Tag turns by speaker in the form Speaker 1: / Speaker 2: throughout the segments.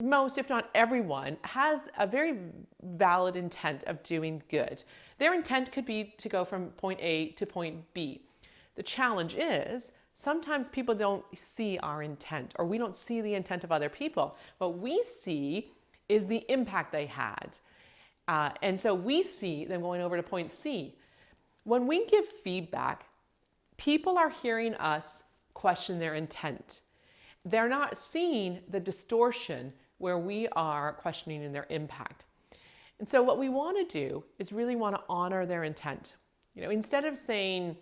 Speaker 1: most, if not everyone, has a very valid intent of doing good. Their intent could be to go from point A to point B. The challenge is sometimes people don't see our intent, or we don't see the intent of other people. What we see is the impact they had. And so we see them going over to point C. When we give feedback, people are hearing us question their intent. They're not seeing the distortion where we are questioning their impact. And so what we want to do is really want to honor their intent. Instead of saying,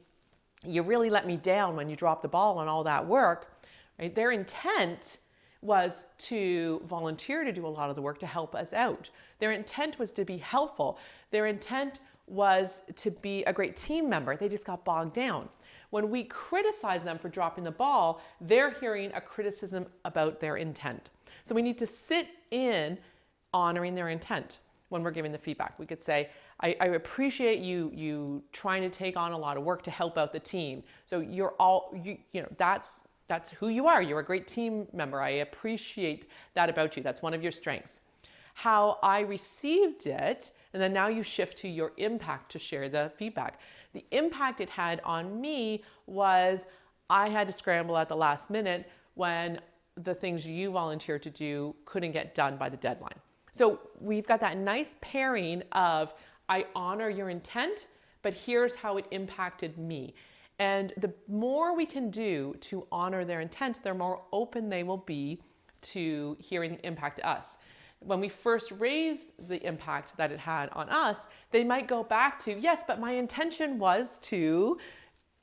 Speaker 1: you really let me down when you dropped the ball on all that work, right? Their intent was to volunteer to do a lot of the work to help us out. Their intent was to be helpful. Their intent was to be a great team member. They just got bogged down. When we criticize them for dropping the ball, they're hearing a criticism about their intent. So we need to sit in honoring their intent when we're giving the feedback. We could say, I appreciate you trying to take on a lot of work to help out the team. So that's who you are. You're a great team member. I appreciate that about you. That's one of your strengths. How I received it, and then now you shift to your impact to share the feedback. The impact it had on me was I had to scramble at the last minute when the things you volunteered to do couldn't get done by the deadline. So we've got that nice pairing of I honor your intent, but here's how it impacted me. And the more we can do to honor their intent, the more open they will be to hearing the impact to us. When we first raise the impact that it had on us, they might go back to, yes, but my intention was to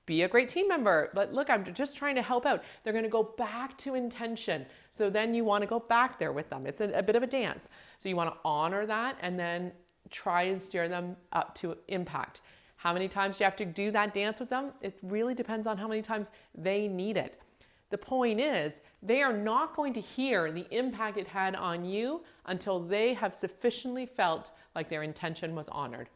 Speaker 1: be a great team member. But look, I'm just trying to help out. They're going to go back to intention. So then you want to go back there with them. It's a bit of a dance. So you want to honor that and then try and steer them up to impact. How many times do you have to do that dance with them? It really depends on how many times they need it. The point is, they are not going to hear the impact it had on you until they have sufficiently felt like their intention was honored.